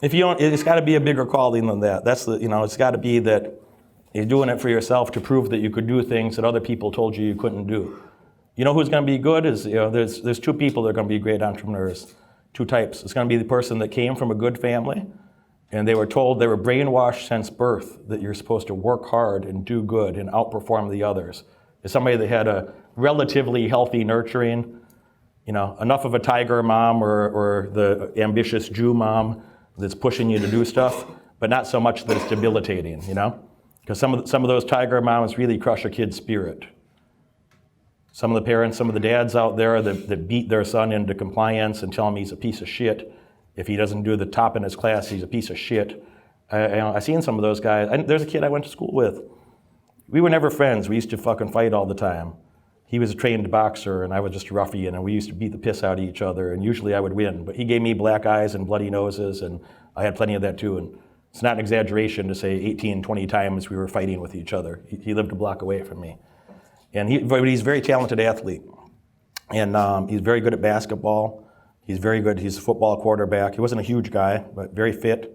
If you don't, it's got to be a bigger calling than that. That's the, it's got to be that you're doing it for yourself to prove that you could do things that other people told you couldn't do. You know who's going to be good is, there's two people that are going to be great entrepreneurs, two types. It's going to be the person that came from a good family and they were brainwashed since birth that you're supposed to work hard and do good and outperform the others. It's somebody that had a relatively healthy nurturing, enough of a tiger mom or the ambitious Jew mom that's pushing you to do stuff, but not so much that it's debilitating, Because some of those tiger moms really crush a kid's spirit. Some of the parents, some of the dads out there that beat their son into compliance and tell him he's a piece of shit. If he doesn't do the top in his class, he's a piece of shit. I've seen some of those guys. There's a kid I went to school with. We were never friends. We used to fucking fight all the time. He was a trained boxer and I was just a ruffian, and we used to beat the piss out of each other, and usually I would win. But he gave me black eyes and bloody noses, and I had plenty of that too. And it's not an exaggeration to say 18, 20 times we were fighting with each other. He lived a block away from me. But he's a very talented athlete. And he's very good at basketball. He's very good. He's a football quarterback. He wasn't a huge guy, but very fit.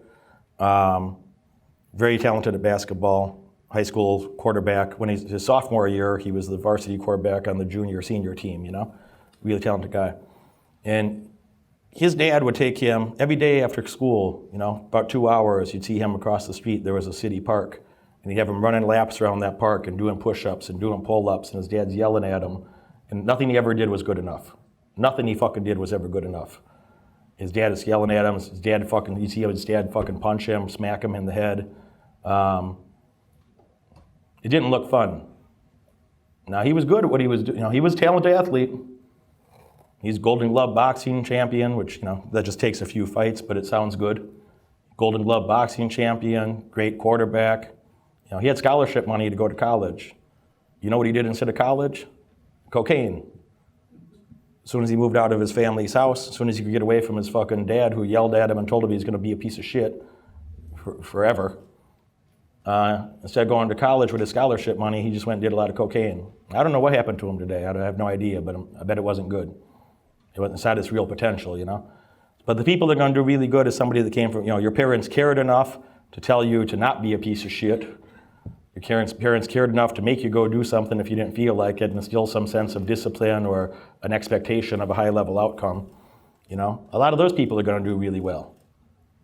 Very talented at basketball. High school quarterback. When his sophomore year, he was the varsity quarterback on the senior team, Really talented guy. And his dad would take him every day after school, about 2 hours, you'd see him across the street. There was a city park. And he'd have him running laps around that park and doing push-ups and doing pull-ups, and his dad's yelling at him. And nothing he ever did was good enough. Nothing he fucking did was ever good enough. His dad is yelling at him. You see his dad fucking punch him, smack him in the head. It didn't look fun. Now, he was good at what he was doing. He was a talented athlete. He's Golden Glove boxing champion, which, that just takes a few fights, but it sounds good. Golden Glove boxing champion, great quarterback. He had scholarship money to go to college. You know what he did instead of college? Cocaine. As soon as he moved out of his family's house, as soon as he could get away from his fucking dad who yelled at him and told him he was going to be a piece of shit forever, instead of going to college with his scholarship money, he just went and did a lot of cocaine. I don't know what happened to him today. I have no idea, but I bet it wasn't good. It wasn't inside his real potential, But the people that are going to do really good is somebody that came from, your parents cared enough to tell you to not be a piece of shit. Your parents cared enough to make you go do something if you didn't feel like it, and instill some sense of discipline or an expectation of a high-level outcome. A lot of those people are going to do really well.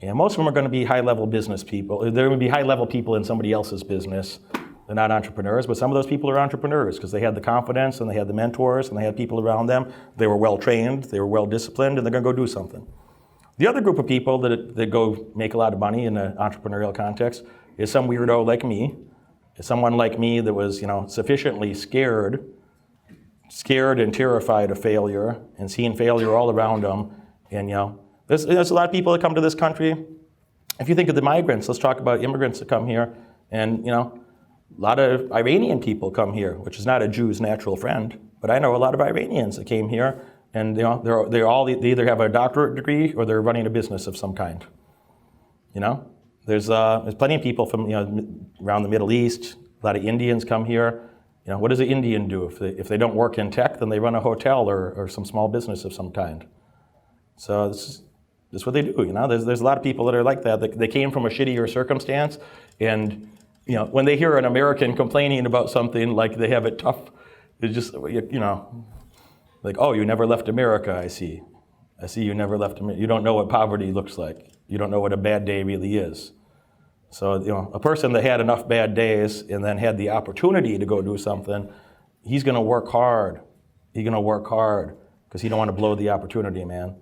And most of them are going to be high-level business people. They're going to be high-level people in somebody else's business. They're not entrepreneurs, but some of those people are entrepreneurs because they had the confidence and they had the mentors and they had people around them. They were well-trained, they were well-disciplined, and they're going to go do something. The other group of people that go make a lot of money in an entrepreneurial context is some weirdo like me. It's someone like me that was, sufficiently scared and terrified of failure and seeing failure all around them. And, there's a lot of people that come to this country. If you think of the migrants, let's talk about immigrants that come here. And, a lot of Iranian people come here, which is not a Jew's natural friend. But I know a lot of Iranians that came here, and, they either have a doctorate degree or they're running a business of some kind. There's plenty of people from around the Middle East. A lot of Indians come here. What does an Indian do? If they don't work in tech, then they run a hotel or some small business of some kind. So this is what they do. There's a lot of people that are like that. They came from a shittier circumstance, and when they hear an American complaining about something like they have it tough, it's just like, oh, you never left America. I see you never left America. You don't know what poverty looks like. You don't know what a bad day really is. So, a person that had enough bad days and then had the opportunity to go do something, he's going to work hard. He's going to work hard because he don't want to blow the opportunity, man.